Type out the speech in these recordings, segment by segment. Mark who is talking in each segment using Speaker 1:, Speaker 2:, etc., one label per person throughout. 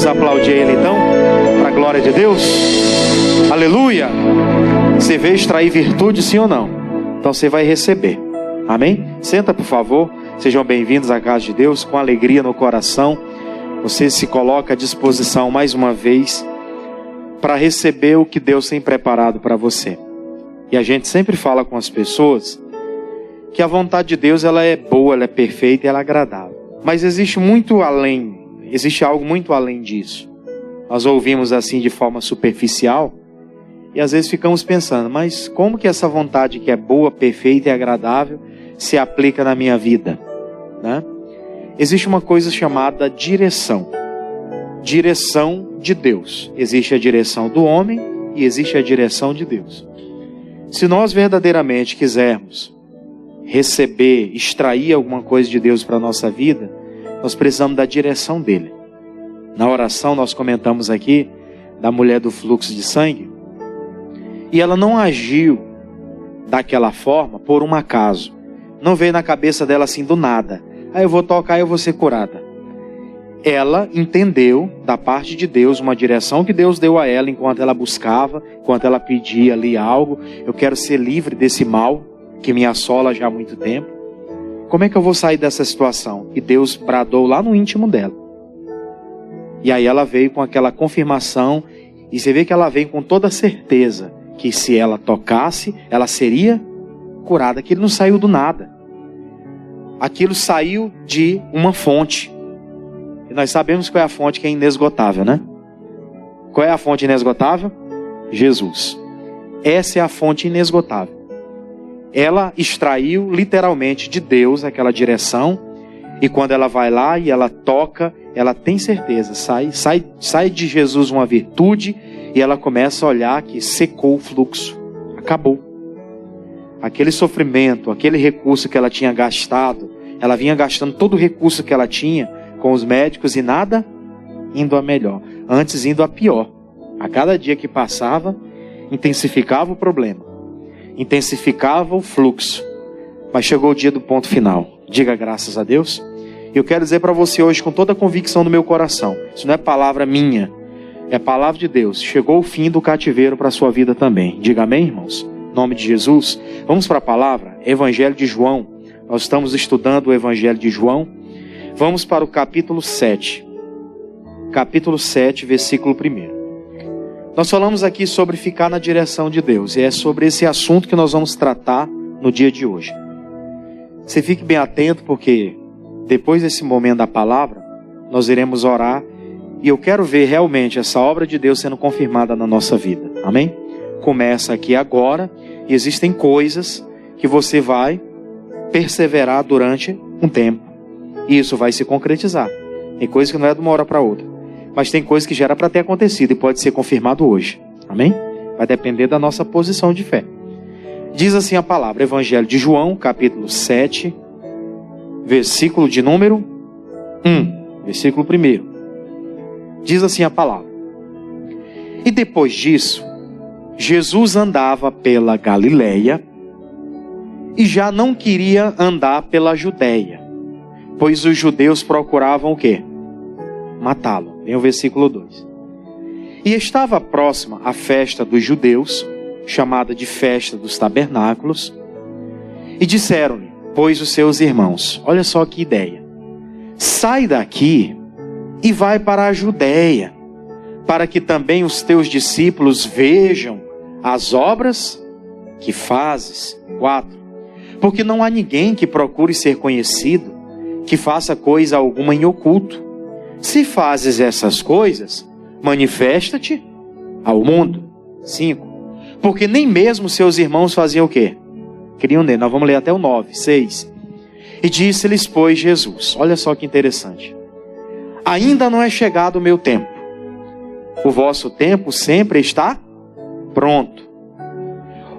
Speaker 1: Vamos aplaudir ele então, para a glória de Deus. Aleluia! Você veio extrair virtude, sim ou não? Então você vai receber. Amém? Senta, por favor. Sejam bem-vindos à casa de Deus, com alegria no coração. Você se coloca à disposição mais uma vez para receber o que Deus tem preparado para você. E a gente sempre fala com as pessoas que a vontade de Deus, ela é boa, ela é perfeita e ela é agradável. Mas existe algo muito além disso. Nós ouvimos assim de forma superficial e às vezes ficamos pensando, mas como que essa vontade que é boa, perfeita e agradável se aplica na minha vida, né? Existe uma coisa chamada direção. Direção de Deus. Existe a direção do homem e existe a direção de Deus. Se nós verdadeiramente quisermos receber, extrair alguma coisa de Deus para a nossa vida, nós precisamos da direção dele. Na oração nós comentamos aqui da mulher do fluxo de sangue, e ela não agiu daquela forma por um acaso. Não veio na cabeça dela assim do nada, eu vou tocar e eu vou ser curada. Ela entendeu da parte de Deus uma direção que Deus deu a ela enquanto ela buscava, enquanto ela pedia ali algo. Eu quero ser livre desse mal que me assola já há muito tempo. Como é que eu vou sair dessa situação? E Deus bradou lá no íntimo dela. E aí ela veio com aquela confirmação, e você vê que ela veio com toda certeza que se ela tocasse, ela seria curada. Aquilo não saiu do nada. Aquilo saiu de uma fonte. E nós sabemos qual é a fonte que é inesgotável, né? Qual é a fonte inesgotável? Jesus. Essa é a fonte inesgotável. Ela extraiu literalmente de Deus aquela direção, e quando ela vai lá e ela toca, ela tem certeza, sai de Jesus uma virtude, e ela começa a olhar que secou o fluxo, acabou. Aquele sofrimento, aquele recurso que ela tinha gastado, ela vinha gastando todo o recurso que ela tinha com os médicos e nada indo a melhor, antes indo a pior. A cada dia que passava, intensificava o problema, intensificava o fluxo, mas chegou o dia do ponto final. Diga graças a Deus. Eu quero dizer para você hoje com toda a convicção do meu coração, isso não é palavra minha, é palavra de Deus. Chegou o fim do cativeiro para a sua vida também. Diga amém, irmãos? Em nome de Jesus. Vamos para a palavra, Evangelho de João. Nós estamos estudando o Evangelho de João. Vamos para o capítulo 7. Capítulo 7, versículo 1. Nós falamos aqui sobre ficar na direção de Deus. E é sobre esse assunto que nós vamos tratar no dia de hoje. Você fique bem atento, porque depois desse momento da palavra, nós iremos orar. E eu quero ver realmente essa obra de Deus sendo confirmada na nossa vida. Amém? Começa aqui agora. E existem coisas que você vai perseverar durante um tempo. E isso vai se concretizar. Tem coisa que não é de uma hora para outra. Mas tem coisa que já era para ter acontecido e pode ser confirmado hoje. Amém? Vai depender da nossa posição de fé. Diz assim a palavra, Evangelho de João, capítulo 7, versículo de número 1. Versículo 1. Diz assim a palavra. E depois disso, Jesus andava pela Galileia e já não queria andar pela Judeia, pois os judeus procuravam o quê? Matá-lo. Vem o versículo 2. E estava próxima a festa dos judeus, chamada de festa dos tabernáculos, e disseram-lhe, pois os seus irmãos, olha só que ideia, sai daqui e vai para a Judeia, para que também os teus discípulos vejam as obras que fazes. 4. Porque não há ninguém que procure ser conhecido, que faça coisa alguma em oculto. Se fazes essas coisas, manifesta-te ao mundo. 5. Porque nem mesmo seus irmãos faziam o quê? Queriam nele. Nós vamos ler até o 9, 6. E disse-lhes, pois, Jesus, olha só que interessante. Ainda não é chegado o meu tempo. O vosso tempo sempre está pronto.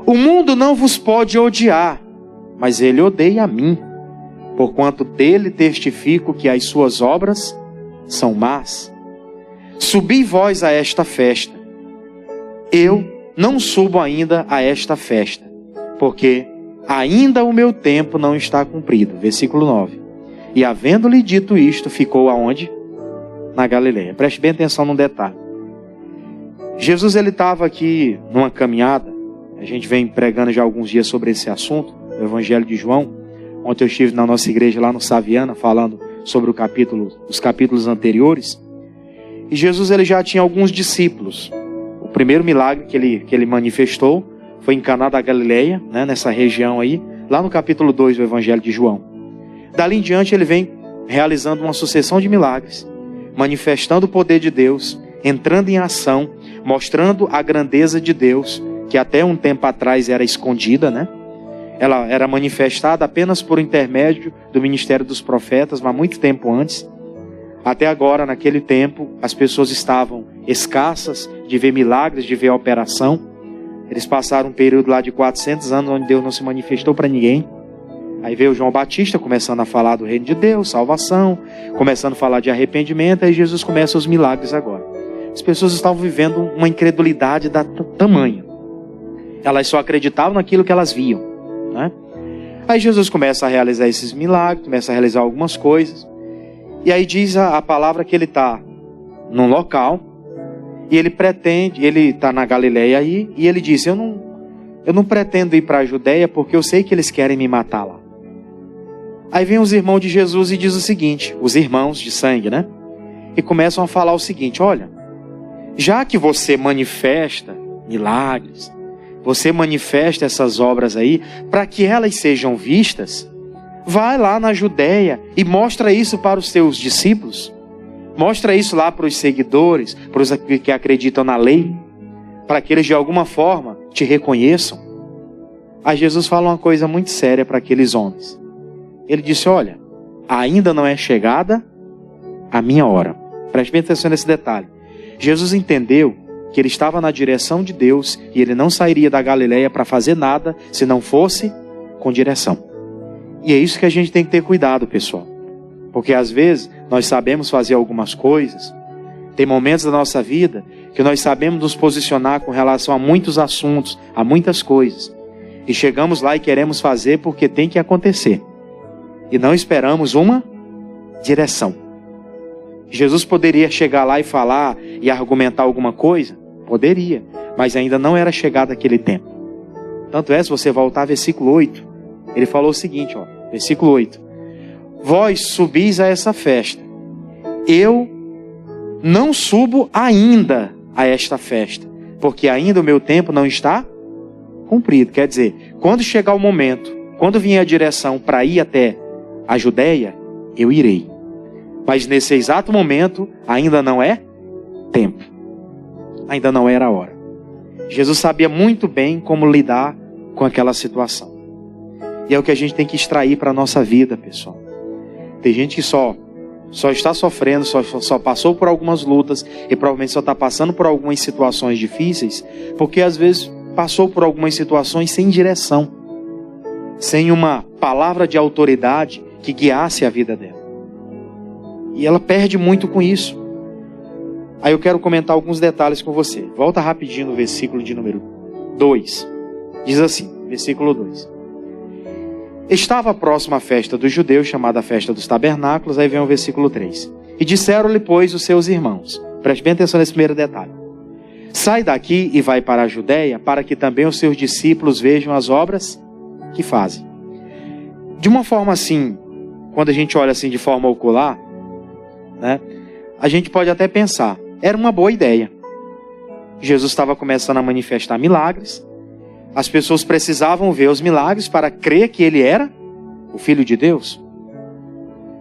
Speaker 1: O mundo não vos pode odiar, mas ele odeia a mim, porquanto dele testifico que as suas obras são más. Subi vós a esta festa. Eu não subo ainda a esta festa, porque ainda o meu tempo não está cumprido. Versículo 9. E havendo-lhe dito isto, ficou aonde? na Galileia. Preste bem atenção num detalhe. Jesus, ele estava aqui numa caminhada. A gente vem pregando já há alguns dias sobre esse assunto, o Evangelho de João. Ontem eu estive na nossa igreja lá no Saviana, falando sobre os capítulos anteriores. E Jesus, ele já tinha alguns discípulos. O primeiro milagre que ele manifestou foi em Caná da Galileia, né, nessa região aí, lá no capítulo 2 do Evangelho de João. Dali em diante ele vem realizando uma sucessão de milagres, manifestando o poder de Deus, entrando em ação, mostrando a grandeza de Deus, que até um tempo atrás era escondida, né? Ela era manifestada apenas por intermédio do ministério dos profetas, mas muito tempo antes. Até agora, naquele tempo, as pessoas estavam escassas de ver milagres, de ver a operação. Eles passaram um período lá de 400 anos onde Deus não se manifestou para ninguém. Aí veio João Batista começando a falar do reino de Deus, salvação, começando a falar de arrependimento, aí Jesus começa os milagres agora. As pessoas estavam vivendo uma incredulidade da tamanha. Elas só acreditavam naquilo que elas viam, né? Aí Jesus começa a realizar esses milagres, começa a realizar algumas coisas. E aí diz a palavra que ele está num local, e ele está na Galileia aí, e ele diz, eu não pretendo ir para a Judéia, porque eu sei que eles querem me matar lá. Aí vem os irmãos de Jesus e diz o seguinte, os irmãos de sangue, né? E começam a falar o seguinte, olha, já que você manifesta milagres, você manifesta essas obras aí, para que elas sejam vistas, vai lá na Judéia e mostra isso para os seus discípulos. Mostra isso lá para os seguidores, para os que acreditam na lei, para que eles de alguma forma te reconheçam. Aí Jesus fala uma coisa muito séria para aqueles homens. Ele disse, olha, ainda não é chegada a minha hora. Preste bem atenção nesse detalhe. Jesus entendeu que ele estava na direção de Deus e ele não sairia da Galileia para fazer nada se não fosse com direção. E é isso que a gente tem que ter cuidado, pessoal. Porque às vezes nós sabemos fazer algumas coisas, tem momentos da nossa vida que nós sabemos nos posicionar com relação a muitos assuntos, a muitas coisas. E chegamos lá e queremos fazer porque tem que acontecer. E não esperamos uma direção. Jesus poderia chegar lá e falar e argumentar alguma coisa? Poderia, mas ainda não era chegado aquele tempo. Tanto é, se você voltar ao versículo 8, ele falou o seguinte, ó, versículo 8. Vós subis a essa festa. Eu não subo ainda a esta festa, porque ainda o meu tempo não está cumprido. Quer dizer, quando chegar o momento, quando vier a direção para ir até a Judéia, eu irei. Mas nesse exato momento, ainda não é tempo. Ainda não era a hora. Jesus sabia muito bem como lidar com aquela situação. E é o que a gente tem que extrair para a nossa vida, pessoal. Tem gente que só está sofrendo, só passou por algumas lutas e provavelmente só está passando por algumas situações difíceis, porque às vezes passou por algumas situações sem direção, sem uma palavra de autoridade que guiasse a vida dela. E ela perde muito com isso. Aí eu quero comentar alguns detalhes com você. Volta rapidinho no versículo de número 2. Diz assim, versículo 2. Estava próxima a festa dos judeus, chamada a festa dos tabernáculos. Aí vem o versículo 3. E disseram-lhe, pois, os seus irmãos. Preste bem atenção nesse primeiro detalhe. Sai daqui e vai para a Judéia, para que também os seus discípulos vejam as obras que fazem. De uma forma assim, quando a gente olha assim de forma ocular, né, a gente pode até pensar, era uma boa ideia. Jesus estava começando a manifestar milagres. As pessoas precisavam ver os milagres para crer que ele era o Filho de Deus.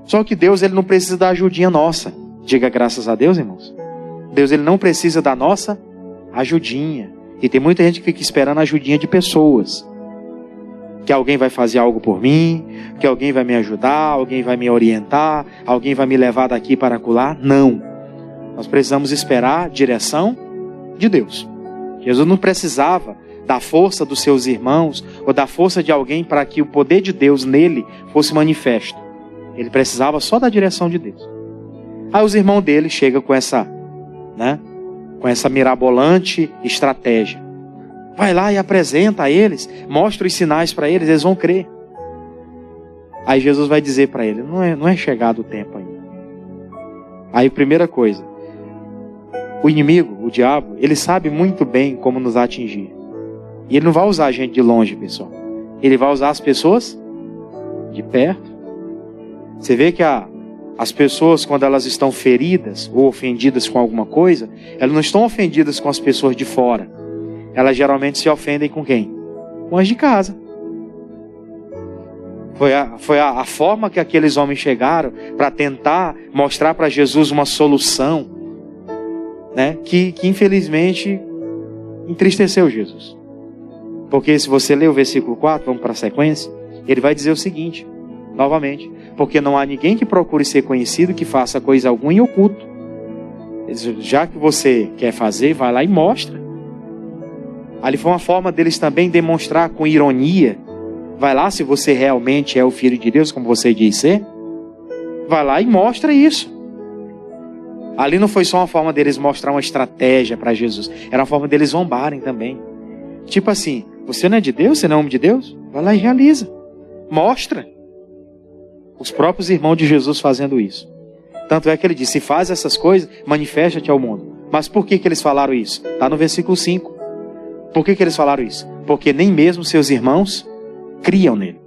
Speaker 1: Só que Deus, ele não precisa da ajudinha nossa. Diga graças a Deus, irmãos. Deus, ele não precisa da nossa ajudinha. E tem muita gente que fica esperando a ajudinha de pessoas. Que alguém vai fazer algo por mim, que alguém vai me ajudar, alguém vai me orientar, alguém vai me levar daqui para acolá. Não. Nós precisamos esperar a direção de Deus. Jesus não precisava da força dos seus irmãos ou da força de alguém para que o poder de Deus nele fosse manifesto. Ele precisava só da direção de Deus. Aí os irmãos dele chegam com essa mirabolante estratégia. Vai lá e apresenta a eles, mostra os sinais para eles, eles vão crer. Aí Jesus vai dizer para ele, não é chegado o tempo ainda. Aí, primeira coisa, o inimigo, o diabo, ele sabe muito bem como nos atingir. E ele não vai usar a gente de longe, pessoal. Ele vai usar as pessoas de perto. Você vê que as pessoas, quando elas estão feridas ou ofendidas com alguma coisa, elas não estão ofendidas com as pessoas de fora. Elas geralmente se ofendem com quem? Com as de casa. Foi a forma que aqueles homens chegaram para tentar mostrar para Jesus uma solução, né, que infelizmente entristeceu Jesus. Porque se você ler o versículo 4, vamos para a sequência, ele vai dizer o seguinte, novamente: porque não há ninguém que procure ser conhecido que faça coisa alguma em oculto. Já que você quer fazer, vai lá e mostra. Ali foi uma forma deles também demonstrar com ironia. Vai lá, se você realmente é o Filho de Deus, como você diz ser, vai lá e mostra isso. Ali não foi só uma forma deles mostrar uma estratégia para Jesus, era uma forma deles zombarem também. Tipo assim, você não é de Deus? Você não é homem de Deus? Vai lá e realiza. Mostra. Os próprios irmãos de Jesus fazendo isso. Tanto é que ele disse: se faz essas coisas, manifesta-te ao mundo. Mas por que eles falaram isso? Está no versículo 5. Por que eles falaram isso? Porque nem mesmo seus irmãos criam nele.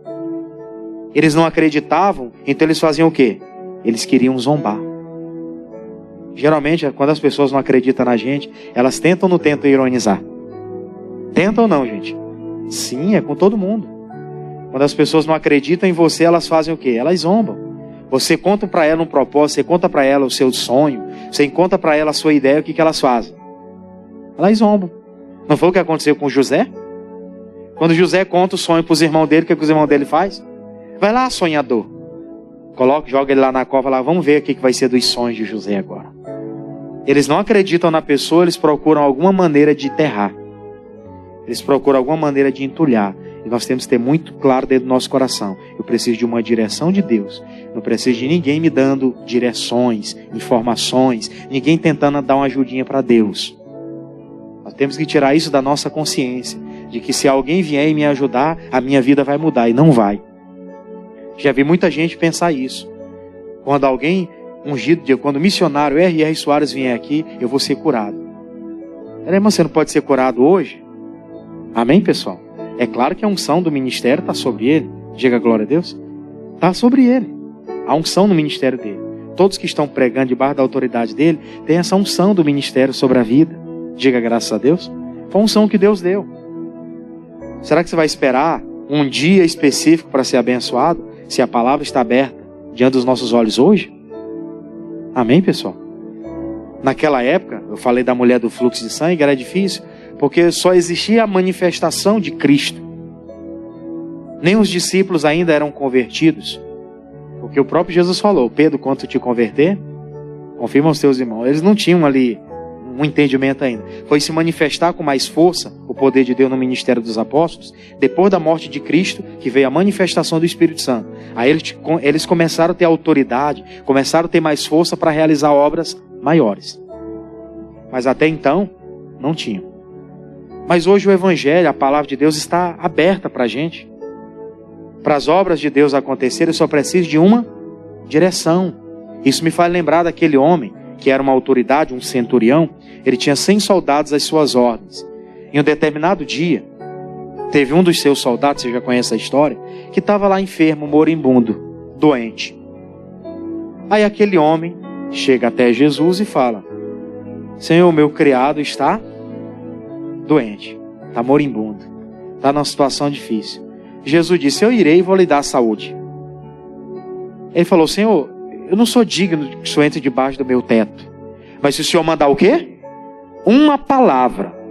Speaker 1: Eles não acreditavam, então eles faziam o quê? Eles queriam zombar. Geralmente, quando as pessoas não acreditam na gente, elas tentam ou não tentam ironizar? Tentam ou não, gente? Sim, é com todo mundo. Quando as pessoas não acreditam em você, elas fazem o quê? Elas zombam. Você conta para ela um propósito, você conta para ela o seu sonho, você conta para ela a sua ideia, o que elas fazem? Elas zombam. Não foi o que aconteceu com José? Quando José conta o sonho para os irmãos dele, o que os irmãos dele faz? Vai lá, sonhador. Joga ele lá na cova, lá, vamos ver o que vai ser dos sonhos de José agora. Eles não acreditam na pessoa, eles procuram alguma maneira de enterrar. Eles procuram alguma maneira de entulhar. E nós temos que ter muito claro dentro do nosso coração: eu preciso de uma direção de Deus. Não preciso de ninguém me dando direções, informações, ninguém tentando dar uma ajudinha para Deus. Nós temos que tirar isso da nossa consciência, de que se alguém vier e me ajudar, a minha vida vai mudar, e não vai. Já vi muita gente pensar isso. Quando alguém ungido, quando o missionário R.R. Soares vier aqui, eu vou ser curado. Mas você não pode ser curado hoje? Amém, pessoal? É claro que a unção do ministério está sobre ele. Diga glória a Deus. Está sobre ele. A unção no ministério dele. Todos que estão pregando debaixo da autoridade dele, tem essa unção do ministério sobre a vida. Diga graças a Deus. Foi a unção que Deus deu. Será que você vai esperar um dia específico para ser abençoado, se a palavra está aberta diante dos nossos olhos hoje? Amém, pessoal? Naquela época, eu falei da mulher do fluxo de sangue, era difícil, porque só existia a manifestação de Cristo. Nem os discípulos ainda eram convertidos, porque o próprio Jesus falou: Pedro, quando tu te converter, confirma os teus irmãos. Eles não tinham ali um entendimento ainda. Foi se manifestar com mais força o poder de Deus no ministério dos apóstolos, depois da morte de Cristo, que veio a manifestação do Espírito Santo. Aí eles começaram a ter autoridade, começaram a ter mais força para realizar obras maiores. Mas até então, não tinham. Mas hoje o Evangelho, a palavra de Deus, está aberta para a gente. Para as obras de Deus acontecerem, eu só preciso de uma direção. Isso me faz lembrar daquele homem que era uma autoridade, um centurião. Ele tinha 100 soldados às suas ordens. Em um determinado dia, teve um dos seus soldados, você já conhece a história, que estava lá enfermo, moribundo, doente. Aí aquele homem chega até Jesus e fala: Senhor, meu criado está doente, está moribundo, está numa situação difícil. Jesus disse: eu irei e vou lhe dar saúde. Ele falou: Senhor, eu não sou digno que o Senhor entre debaixo do meu teto, mas se o Senhor mandar o quê? Uma palavra.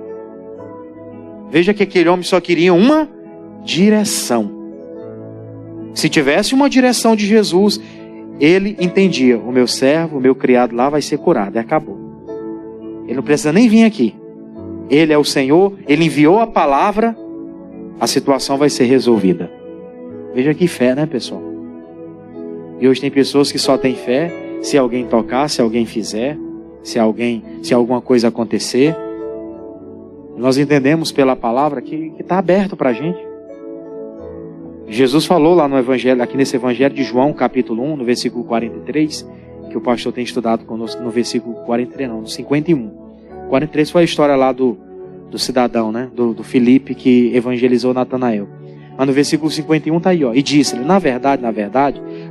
Speaker 1: Veja que aquele homem só queria uma direção. Se tivesse uma direção de Jesus, ele entendia: o meu servo, o meu criado lá vai ser curado, e acabou. Ele não precisa nem vir aqui. Ele é o Senhor, ele enviou a palavra, a situação vai ser resolvida. Veja que fé, né, pessoal? E hoje tem pessoas que só têm fé se alguém tocar, se alguém fizer, se alguma coisa acontecer. Nós entendemos pela palavra que está aberto para a gente. Jesus falou lá no Evangelho, aqui nesse Evangelho de João, capítulo 1, no versículo 43, que o pastor tem estudado conosco no versículo 43, não, no 51. 43 foi a história lá do cidadão, né? Do Filipe que evangelizou Natanael. Mas no versículo 51 está aí, ó. E disse-lhe, na verdade,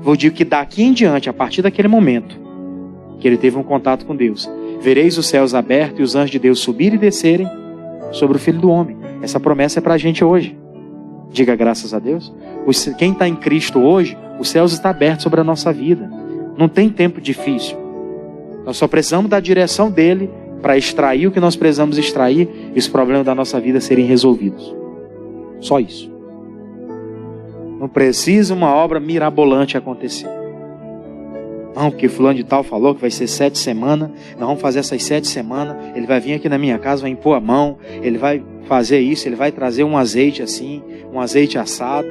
Speaker 1: vou dizer que daqui em diante, a partir daquele momento que ele teve um contato com Deus, vereis os céus abertos e os anjos de Deus subirem e descerem sobre o Filho do Homem. Essa promessa é para a gente hoje. Diga graças a Deus. Quem está em Cristo hoje, os céus estão abertos sobre a nossa vida. Não tem tempo difícil. Nós só precisamos da direção dele para extrair o que nós precisamos extrair e os problemas da nossa vida serem resolvidos. Só isso. Não precisa uma obra mirabolante acontecer. Não, porque fulano de tal falou que vai ser 7 semanas. Nós vamos fazer essas 7 semanas. Ele vai vir aqui na minha casa, vai impor a mão. Ele vai fazer isso, ele vai trazer um azeite assim, um azeite assado.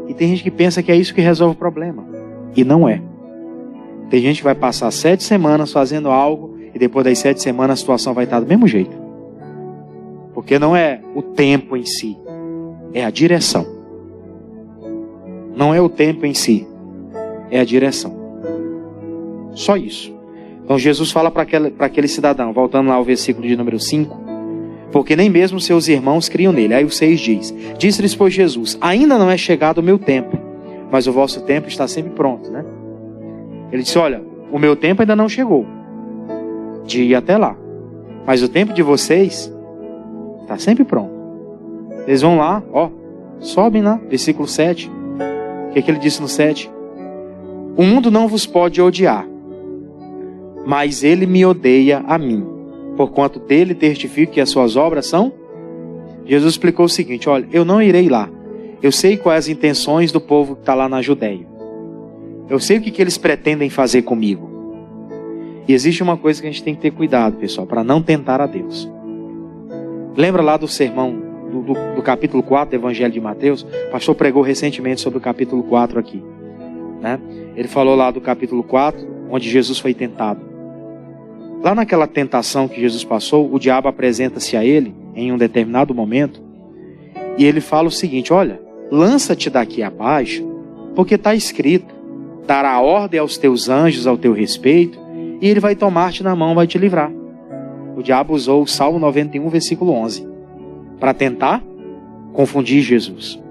Speaker 1: E tem gente que pensa que é isso que resolve o problema. E não é. Tem gente que vai passar 7 semanas fazendo algo e depois das 7 semanas a situação vai estar do mesmo jeito. Porque não é o tempo em si, é a direção. Não é o tempo em si, é a direção. Só isso. Então Jesus fala para aquele cidadão, voltando lá ao versículo de número 5, porque nem mesmo seus irmãos criam nele. Aí o 6 diz, disse-lhes pois Jesus, ainda não é chegado o meu tempo, mas o vosso tempo está sempre pronto, né? Ele disse, olha, o meu tempo ainda não chegou de ir até lá, mas o tempo de vocês está sempre pronto. Eles vão lá, ó, sobem lá, versículo 7. O que ele disse no 7? O mundo não vos pode odiar, mas ele me odeia a mim, porquanto dele testifico que as suas obras são... Jesus explicou o seguinte, olha, eu não irei lá. Eu sei quais as intenções do povo que está lá na Judeia. Eu sei o que eles pretendem fazer comigo. E existe uma coisa que a gente tem que ter cuidado, pessoal, para não tentar a Deus. Lembra lá do sermão do capítulo 4 do Evangelho de Mateus? O pastor pregou recentemente sobre o capítulo 4 aqui, né? Ele falou lá do capítulo 4, onde Jesus foi tentado. Lá naquela tentação que Jesus passou, o diabo apresenta-se a ele em um determinado momento e ele fala o seguinte, olha, lança-te daqui abaixo, porque está escrito, dará ordem aos teus anjos ao teu respeito e ele vai tomar-te na mão, vai te livrar. O diabo usou o Salmo 91, versículo 11, para tentar confundir Jesus.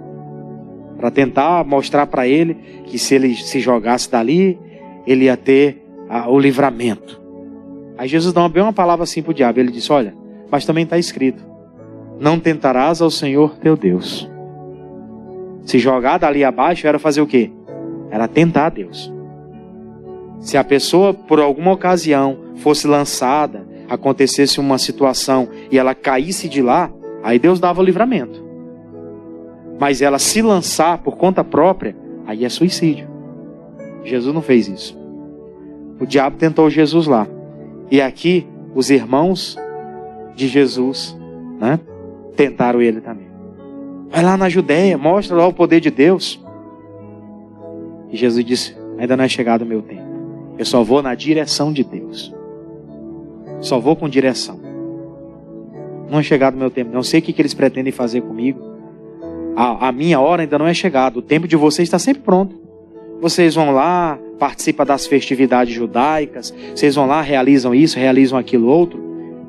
Speaker 1: Para tentar mostrar para ele que se ele se jogasse dali, ele ia ter o livramento. Aí Jesus dá bem uma palavra assim para o diabo. Ele disse, olha, mas também está escrito, não tentarás ao Senhor teu Deus. Se jogar dali abaixo era fazer o quê? Era tentar a Deus. Se a pessoa, por alguma ocasião, fosse lançada, acontecesse uma situação e ela caísse de lá, aí Deus dava o livramento. Mas ela se lançar por conta própria, aí é suicídio. Jesus não fez isso. O diabo tentou Jesus lá. E aqui, os irmãos de Jesus, né, tentaram ele também. Vai lá na Judeia, mostra lá o poder de Deus. E Jesus disse, ainda não é chegado o meu tempo. Eu só vou na direção de Deus. Só vou com direção. Não é chegado o meu tempo. Não sei o que eles pretendem fazer comigo. A minha hora ainda não é chegada. O tempo de vocês está sempre pronto. Vocês vão lá, participam das festividades judaicas. Vocês vão lá, realizam isso, realizam aquilo outro.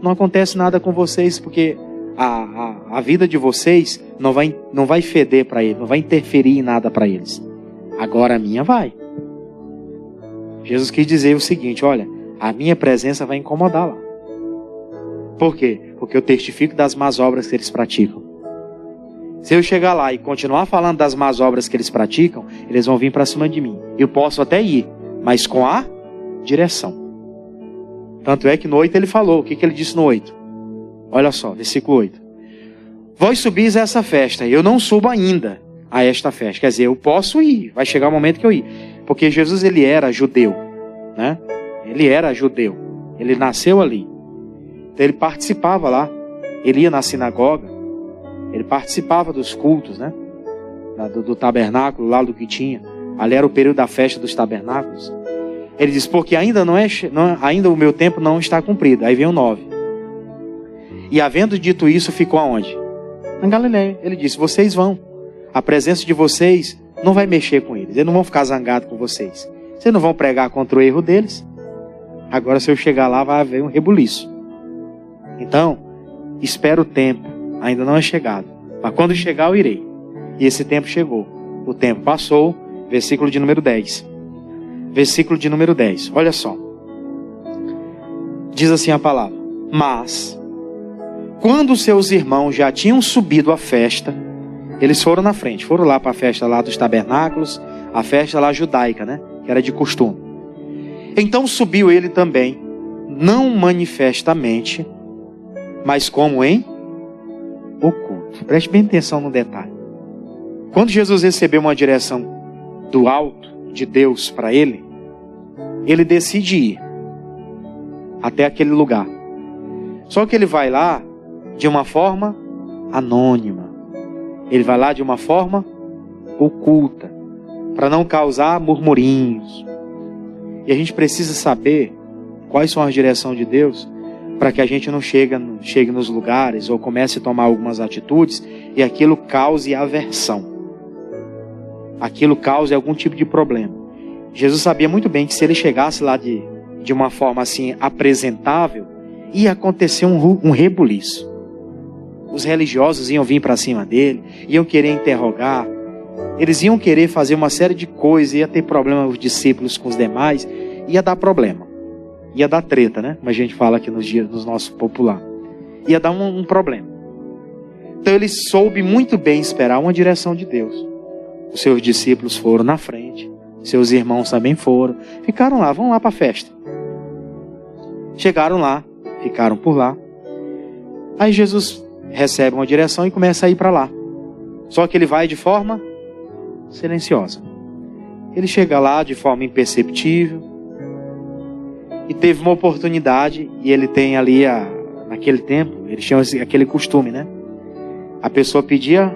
Speaker 1: Não acontece nada com vocês, porque a vida de vocês não vai feder para eles. Não vai interferir em nada para eles. Agora a minha vai. Jesus quis dizer o seguinte, olha, a minha presença vai incomodar lá. Por quê? Porque eu testifico das más obras que eles praticam. Se eu chegar lá e continuar falando das más obras que eles praticam, eles vão vir para cima de mim. Eu posso até ir, mas com a direção. Tanto é que no 8 ele falou, o que ele disse no 8? Olha só, versículo 8. Vós subis a essa festa, eu não subo ainda a esta festa. Quer dizer, eu posso ir, vai chegar o momento que eu ir. Porque Jesus, ele era judeu, né? Ele era judeu, ele nasceu ali. Então ele participava lá, ele ia na sinagoga, ele participava dos cultos, né? Do tabernáculo, lá do que tinha. Ali era o período da festa dos tabernáculos. Ele diz, porque ainda ainda o meu tempo não está cumprido. Aí vem o 9. E havendo dito isso, ficou aonde? Na Galileia. Ele disse, vocês vão. A presença de vocês não vai mexer com eles. Eles não vão ficar zangados com vocês. Vocês não vão pregar contra o erro deles. Agora se eu chegar lá vai haver um rebuliço. Então, espera o tempo, ainda não é chegado. Mas quando chegar eu irei. E esse tempo chegou. O tempo passou, versículo de número 10. Versículo de número 10, olha só. Diz assim a palavra: mas, quando seus irmãos já tinham subido à festa, eles foram na frente, foram lá para a festa lá dos tabernáculos, a festa lá judaica, né? Que era de costume. Então subiu ele também, não manifestamente, mas como em oculto. Preste bem atenção no detalhe. Quando Jesus recebeu uma direção do alto, de Deus para ele, ele decide ir até aquele lugar. Só que ele vai lá de uma forma anônima. Ele vai lá de uma forma oculta, para não causar murmurinhos. E a gente precisa saber quais são as direções de Deus, para que a gente não chegue nos lugares ou comece a tomar algumas atitudes e aquilo cause aversão. Aquilo cause algum tipo de problema. Jesus sabia muito bem que se ele chegasse lá de uma forma assim apresentável, ia acontecer um rebuliço. Os religiosos iam vir para cima dele, iam querer interrogar, eles iam querer fazer uma série de coisas, ia ter problema os discípulos com os demais, ia dar problema, ia dar treta, né? Como a gente fala aqui nos nossos popular, ia dar um problema. Então ele soube muito bem esperar uma direção de Deus. Os seus discípulos foram na frente, seus irmãos também foram, ficaram lá, vão lá para a festa. Chegaram lá, ficaram por lá. Aí Jesus recebe uma direção e começa a ir para lá. Só que ele vai de forma silenciosa. Ele chega lá de forma imperceptível. E teve uma oportunidade, e ele tem ali, naquele tempo, eles tinham aquele costume, né? A pessoa pedia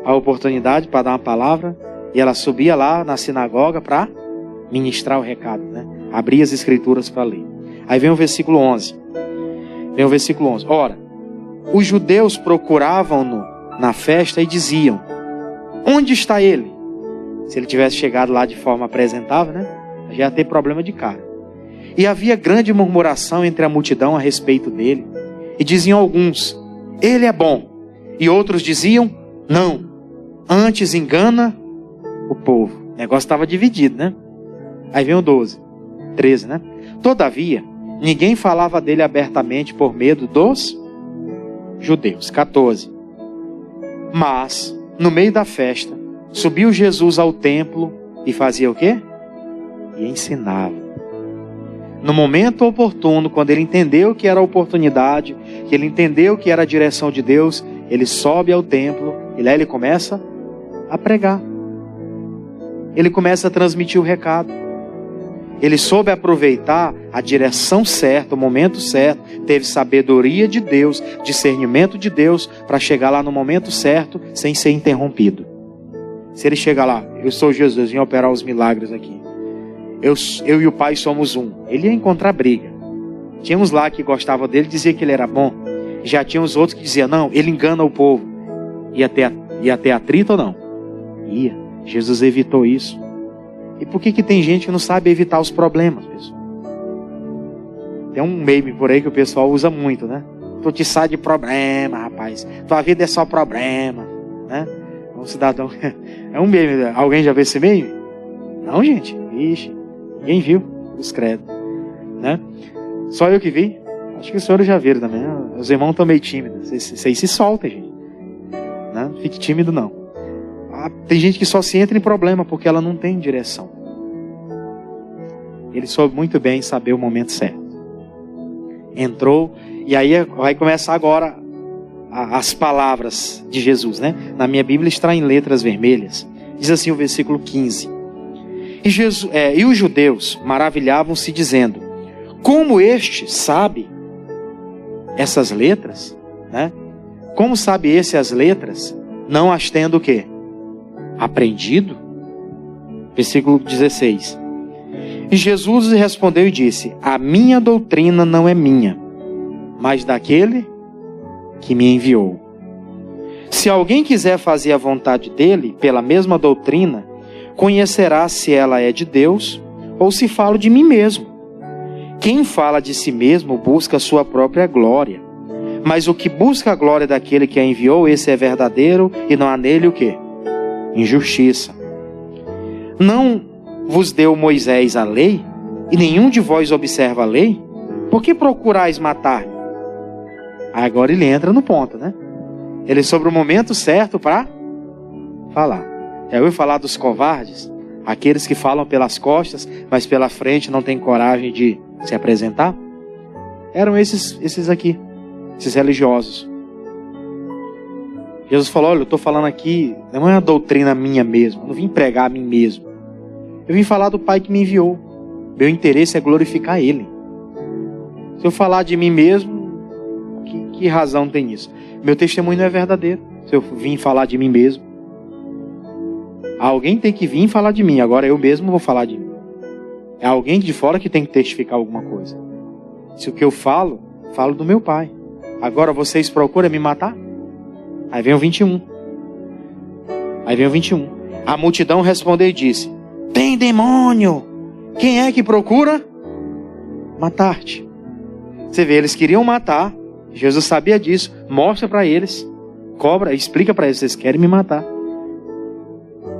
Speaker 1: a oportunidade para dar uma palavra, e ela subia lá na sinagoga para ministrar o recado, né? Abria as escrituras para ler. Aí vem o versículo 11. Vem o versículo 11. Ora, os judeus procuravam-no na festa e diziam: onde está ele? Se ele tivesse chegado lá de forma apresentável, né? Já ia ter problema de cara. E havia grande murmuração entre a multidão a respeito dele. E diziam alguns: ele é bom. E outros diziam: não, antes engana o povo. O negócio estava dividido, né? Aí vem o 13, né? Todavia, ninguém falava dele abertamente por medo dos judeus. 14. Mas, no meio da festa, subiu Jesus ao templo e fazia o quê? E ensinava. No momento oportuno, quando ele entendeu que era a oportunidade, que ele entendeu que era a direção de Deus, ele sobe ao templo e lá ele começa a pregar. Ele começa a transmitir o recado. Ele soube aproveitar a direção certa, o momento certo, teve sabedoria de Deus, discernimento de Deus, para chegar lá no momento certo, sem ser interrompido. Se ele chegar lá: eu sou Jesus, vim operar os milagres aqui, eu e o Pai somos um, ele ia encontrar briga. Tinha uns lá que gostavam dele, dizia que ele era bom. Já tinha os outros que diziam: não, ele engana o povo. Ia ter atrito ou não? Ia. Jesus evitou isso. E por que tem gente que não sabe evitar os problemas, pessoal? Tem um meme por aí que o pessoal usa muito, né? Tu te sai de problema, rapaz. Tua vida é só problema, né? Um cidadão... É um meme. Alguém já viu esse meme? Não, gente. Ixi. Ninguém viu os credos, né? Só eu que vi. Acho que os senhores já viram também, né? Os irmãos estão meio tímidos. Vocês se soltam, gente, né? Não fique tímido, não. Tem gente que só se entra em problema porque ela não tem direção. Ele soube muito bem saber o momento certo. Entrou, e aí vai começar agora as palavras de Jesus, né? Na minha Bíblia está em letras vermelhas. Diz assim o versículo 15. E os judeus maravilhavam-se dizendo: como este sabe essas letras, né? Como sabe esse as letras, não as tendo o quê? Aprendido? Versículo 16. E Jesus respondeu e disse: a minha doutrina não é minha, mas daquele que me enviou. Se alguém quiser fazer a vontade dele, pela mesma doutrina, conhecerá se ela é de Deus ou se falo de mim mesmo. Quem fala de si mesmo busca a sua própria glória. Mas o que busca a glória daquele que a enviou, esse é verdadeiro, e não há nele o quê? Injustiça. Não vos deu Moisés a lei, e nenhum de vós observa a lei? Por que procurais matar-me? Agora ele entra no ponto, né? Ele é sobre o momento certo para falar. Já ouviu falar dos covardes? Aqueles que falam pelas costas, mas pela frente não têm coragem de se apresentar? Eram esses aqui, esses religiosos. Jesus falou, olha, eu estou falando aqui, não é uma doutrina minha mesmo, eu não vim pregar a mim mesmo. Eu vim falar do Pai que me enviou. Meu interesse é glorificar Ele. Se eu falar de mim mesmo, que razão tem isso? Meu testemunho não é verdadeiro. Se eu vim falar de mim mesmo. Alguém tem que vir falar de mim, agora eu mesmo vou falar de mim. É alguém de fora que tem que testificar alguma coisa. Se o que eu falo do meu Pai. Agora vocês procuram me matar? Aí vem o 21. A multidão respondeu e disse, tem demônio! Quem é que procura? Matar-te. Você vê, eles queriam matar. Jesus sabia disso. Mostra para eles. Cobra, explica para eles. Vocês querem me matar.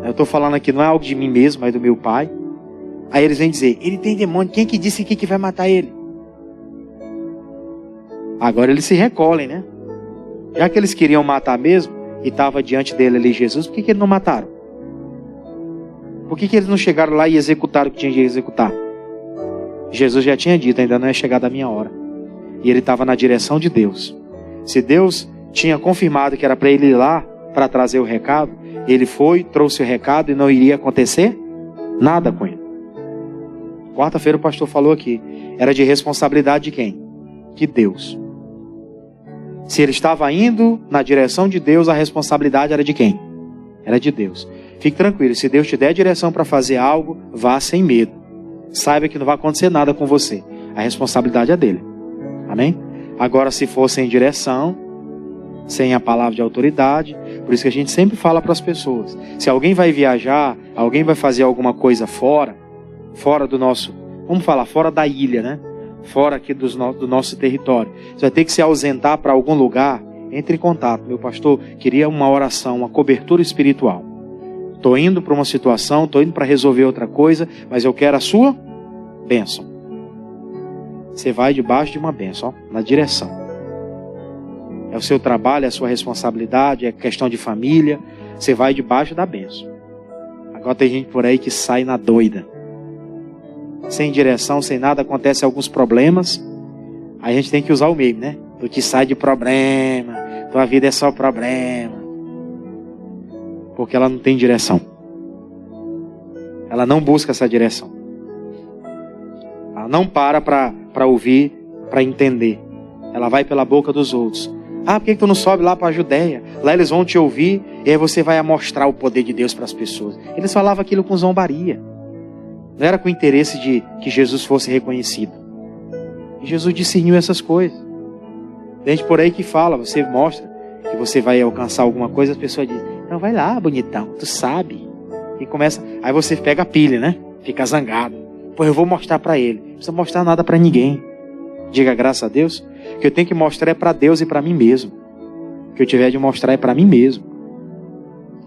Speaker 1: Eu estou falando aqui, não é algo de mim mesmo, mas do meu Pai. Aí eles vêm dizer, ele tem demônio. Quem que disse que vai matar ele? Agora eles se recolhem, né? Já que eles queriam matar mesmo, e estava diante dele ali Jesus, por que eles não mataram? Por que eles não chegaram lá e executaram o que tinha de executar? Jesus já tinha dito, ainda não é chegada a minha hora. E ele estava na direção de Deus. Se Deus tinha confirmado que era para ele ir lá, para trazer o recado, ele foi, trouxe o recado e não iria acontecer nada com ele. Quarta-feira o pastor falou aqui, era de responsabilidade de quem? De Deus. Se ele estava indo na direção de Deus, a responsabilidade era de quem? Era de Deus. Fique tranquilo, se Deus te der direção para fazer algo, vá sem medo. Saiba que não vai acontecer nada com você. A responsabilidade é dele. Amém? Agora, se for sem direção, sem a palavra de autoridade, por isso que a gente sempre fala para as pessoas, se alguém vai viajar, alguém vai fazer alguma coisa fora do nosso, vamos falar, fora da ilha, né? Fora aqui do nosso território. Você vai ter que se ausentar para algum lugar, entre em contato. Meu pastor, queria uma oração, uma cobertura espiritual. Estou indo para uma situação, estou indo para resolver outra coisa, mas eu quero a sua bênção. Você vai debaixo de uma bênção, ó, na direção. É o seu trabalho, é a sua responsabilidade, é questão de família. Você vai debaixo da bênção. Agora tem gente por aí que sai na doida. Sem direção, sem nada, acontecem alguns problemas. Aí a gente tem que usar o meio, né? Tu te sai de problema, tua vida é só problema. Porque ela não tem direção. Ela não busca essa direção. Ela não para ouvir, para entender. Ela vai pela boca dos outros. Ah, por que tu não sobe lá para a Judéia? Lá eles vão te ouvir e aí você vai mostrar o poder de Deus para as pessoas. Eles falavam aquilo com zombaria. Não era com o interesse de que Jesus fosse reconhecido. E Jesus discerniu essas coisas. Tem gente por aí que fala, você mostra que você vai alcançar alguma coisa, as pessoas dizem, não, vai lá, bonitão, tu sabe. E começa, aí você pega a pilha, né? Fica zangado. Pô, eu vou mostrar para ele. Não precisa mostrar nada para ninguém. Diga graças a Deus. O que eu tenho que mostrar é para Deus e para mim mesmo. O que eu tiver de mostrar é para mim mesmo.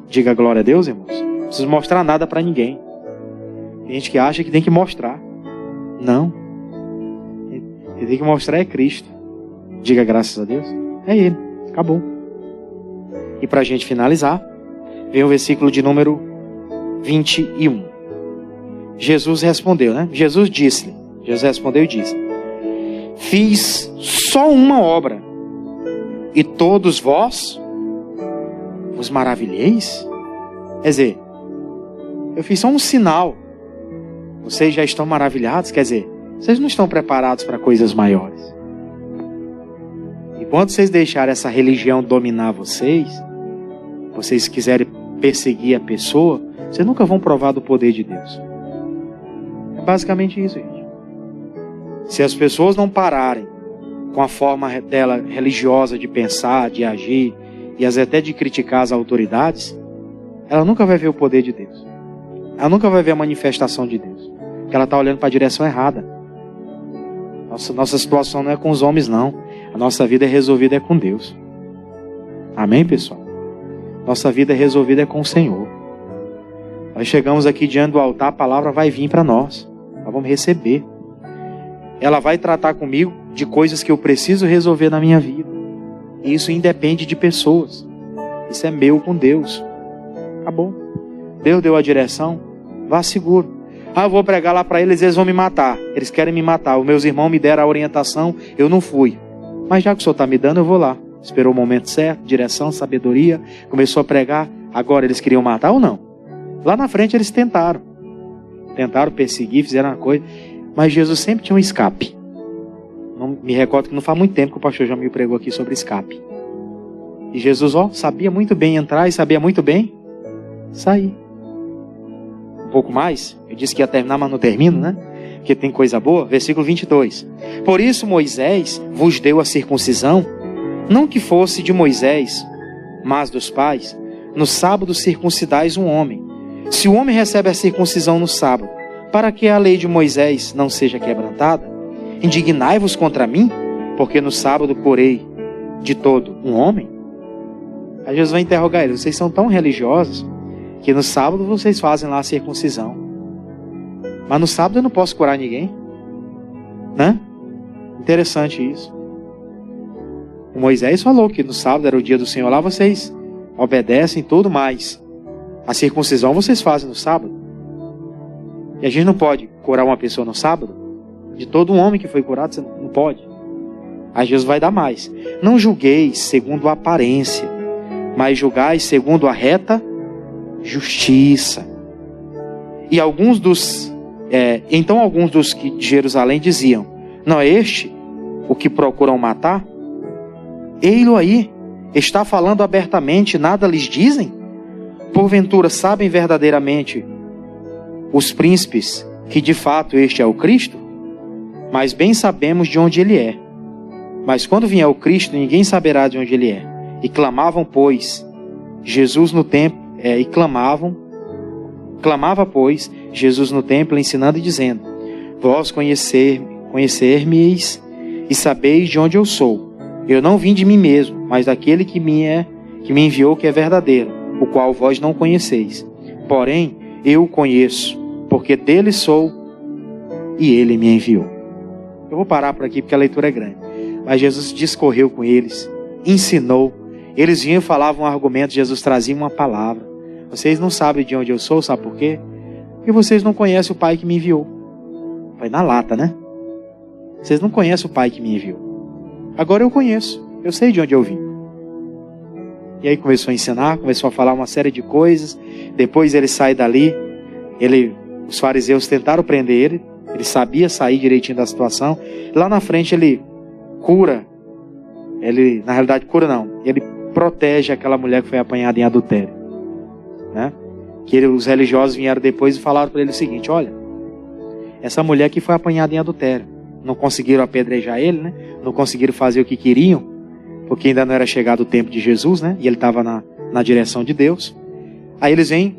Speaker 1: Diga glória a Deus, irmãos. Não preciso mostrar nada para ninguém. Tem gente que acha que tem que mostrar. Não. Quem tem que mostrar é Cristo. Diga graças a Deus. É Ele. Acabou. E para a gente finalizar, vem o versículo de número 21. Jesus respondeu, né? Jesus respondeu e disse: fiz só uma obra, e todos vós vos maravilheis? Quer dizer, eu fiz só um sinal. Vocês já estão maravilhados? Quer dizer, vocês não estão preparados para coisas maiores. E quando vocês deixarem essa religião dominar vocês quiserem perseguir a pessoa, vocês nunca vão provar do poder de Deus. É basicamente isso, gente. Se as pessoas não pararem com a forma dela religiosa de pensar, de agir, e até de criticar as autoridades, ela nunca vai ver o poder de Deus. Ela nunca vai ver a manifestação de Deus. Porque ela está olhando para a direção errada. Nossa situação não é com os homens, não. A nossa vida é resolvida com Deus. Amém, pessoal? Nossa vida é resolvida com o Senhor. Nós chegamos aqui diante do altar, a palavra vai vir para nós. Nós vamos receber. Ela vai tratar comigo de coisas que eu preciso resolver na minha vida. E isso independe de pessoas. Isso é meu com Deus. Acabou. Deus deu a direção. Vá seguro. Eu vou pregar lá para eles vão me matar. Eles querem me matar. Os meus irmãos me deram a orientação, eu não fui. Mas já que o Senhor está me dando, eu vou lá. Esperou o momento certo, direção, sabedoria. Começou a pregar. Agora eles queriam matar ou não? Lá na frente eles tentaram. Tentaram perseguir, fizeram uma coisa. Mas Jesus sempre tinha um escape. Não, me recordo que não faz muito tempo que o pastor já me pregou aqui sobre escape. E Jesus, sabia muito bem entrar e sabia muito bem sair. Um pouco mais, eu disse que ia terminar, mas não termino, né? Porque tem coisa boa. Versículo 22. Por isso Moisés vos deu a circuncisão, não que fosse de Moisés, mas dos pais. No sábado circuncidais um homem. Se o homem recebe a circuncisão no sábado, para que a lei de Moisés não seja quebrantada, indignai-vos contra mim, porque no sábado curei de todo um homem. Aí Jesus vai interrogar eles: vocês são tão religiosos que no sábado vocês fazem lá a circuncisão, mas no sábado eu não posso curar ninguém, né? Interessante isso. O Moisés falou que no sábado era o dia do Senhor, lá vocês obedecem tudo, mais a circuncisão vocês fazem no sábado. E a gente não pode curar uma pessoa no sábado? De todo um homem que foi curado, você não pode. Aí Jesus vai dar mais. Não julgueis segundo a aparência, mas julgai segundo a reta justiça. E então alguns dos que de Jerusalém diziam: não é este o que procuram matar? Ei-lo aí, está falando abertamente, nada lhes dizem? Porventura sabem verdadeiramente os príncipes que de fato este é o Cristo? Mas bem sabemos de onde ele é. Mas quando vier o Cristo, ninguém saberá de onde ele é. E clamavam, pois, Jesus no templo, clamava, pois, Jesus no templo, ensinando e dizendo: vós conhecer-me-eis e sabeis de onde eu sou. Eu não vim de mim mesmo, mas daquele que me enviou, que é verdadeiro, o qual vós não conheceis. Porém, eu o conheço, porque dele sou e ele me enviou. Eu vou parar por aqui porque a leitura é grande. Mas Jesus discorreu com eles, ensinou. Eles vinham e falavam um argumento, Jesus trazia uma palavra. Vocês não sabem de onde eu sou, sabe por quê? Porque vocês não conhecem o Pai que me enviou. Vai na lata, né? Vocês não conhecem o Pai que me enviou. Agora eu conheço, eu sei de onde eu vim. E aí começou a ensinar, começou a falar uma série de coisas. Depois ele sai dali. Os fariseus tentaram prender ele. Ele sabia sair direitinho da situação. Lá na frente ele cura. Na realidade cura não. Ele protege aquela mulher que foi apanhada em adultério, né? Os religiosos vieram depois e falaram para ele o seguinte: olha, essa mulher que foi apanhada em adultério, não conseguiram apedrejar ele, né? Não conseguiram fazer o que queriam, porque ainda não era chegado o tempo de Jesus, né? E ele estava na direção de Deus. Aí eles vêm,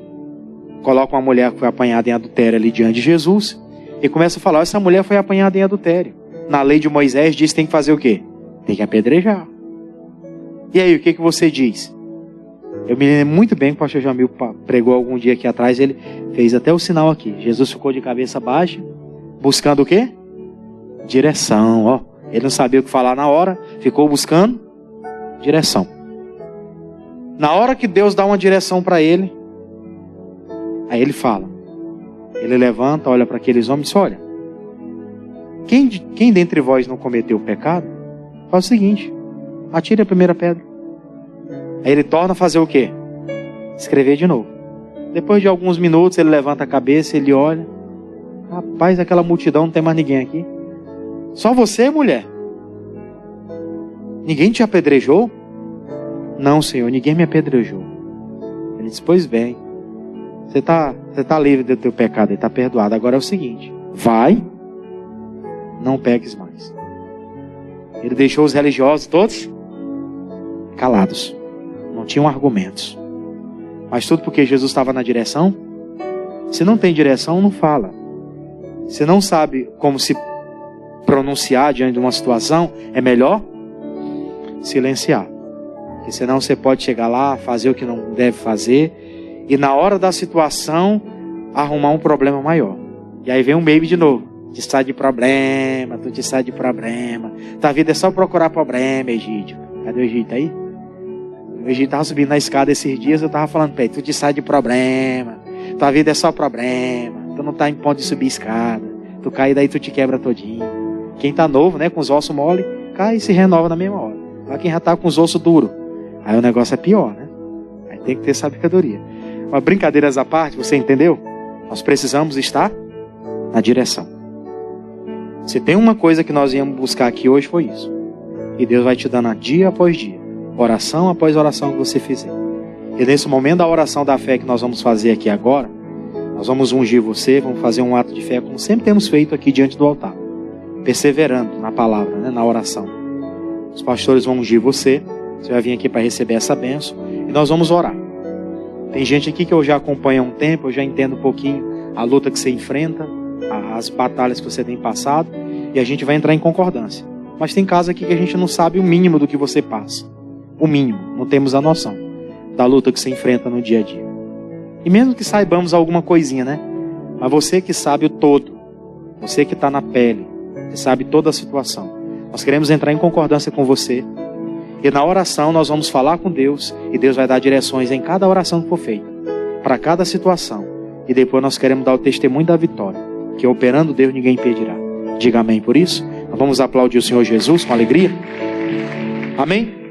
Speaker 1: colocam uma mulher que foi apanhada em adultério ali diante de Jesus e começam a falar: essa mulher foi apanhada em adultério. Na lei de Moisés diz que tem que fazer o quê? Tem que apedrejar. E aí, o que você diz? Eu me lembro muito bem que o pastor Jamil pregou algum dia aqui atrás, ele fez até o sinal aqui. Jesus ficou de cabeça baixa, buscando o quê? Direção, Ele não sabia o que falar na hora, ficou buscando direção. Na hora que Deus dá uma direção para ele, aí ele fala. Ele levanta, olha para aqueles homens e diz: olha, quem dentre vós não cometeu pecado, faz o seguinte: atire a primeira pedra. Aí ele torna a fazer o quê? Escrever de novo. Depois de alguns minutos ele levanta a cabeça, ele olha: rapaz, aquela multidão não tem mais ninguém aqui. Só você, mulher? Ninguém te apedrejou? Não, Senhor, ninguém me apedrejou. Ele disse: pois bem, você está livre do teu pecado, ele está perdoado. Agora é o seguinte: vai, não peques mais. Ele deixou os religiosos todos calados, não tinham argumentos. Mas tudo porque Jesus estava na direção. Se não tem direção, não fala. Se não sabe como se pronunciar diante de uma situação, é melhor silenciar. Porque senão você pode chegar lá, fazer o que não deve fazer, e na hora da situação, arrumar um problema maior. E aí vem um baby de novo. Te sai de problema, tu te sai de problema. Tua vida é só procurar problema, Egídio. Cadê o Egídio aí? O Egídio estava subindo na escada esses dias, eu estava falando pra ele, tu te sai de problema. Tua vida é só problema. Tu não tá em ponto de subir escada. Tu cai daí, tu te quebra todinho. Quem tá novo, né, com os ossos mole, cai e se renova na mesma hora. Mas quem já tá com os ossos duros, aí o negócio é pior, né? Aí tem que ter sabedoria. Mas brincadeiras à parte, você entendeu? Nós precisamos estar na direção. Se tem uma coisa que nós íamos buscar aqui hoje, foi isso. E Deus vai te dando dia após dia, oração após oração que você fizer. E nesse momento da oração da fé que nós vamos fazer aqui agora, nós vamos ungir você, vamos fazer um ato de fé, como sempre temos feito aqui diante do altar. Perseverando na palavra, né, na oração. Os pastores vão ungir você, você vai vir aqui para receber essa bênção, e nós vamos orar. Tem gente aqui que eu já acompanho há um tempo, eu já entendo um pouquinho a luta que você enfrenta, as batalhas que você tem passado, e a gente vai entrar em concordância. Mas tem casos aqui que a gente não sabe o mínimo do que você passa. O mínimo, não temos a noção da luta que você enfrenta no dia a dia. E mesmo que saibamos alguma coisinha, né? Mas você que sabe o todo, você que está na pele, que sabe toda a situação, nós queremos entrar em concordância com você. E na oração nós vamos falar com Deus, e Deus vai dar direções em cada oração que for feita, para cada situação. E depois nós queremos dar o testemunho da vitória, que operando Deus ninguém impedirá. Diga amém por isso. Nós vamos aplaudir o Senhor Jesus com alegria. Amém?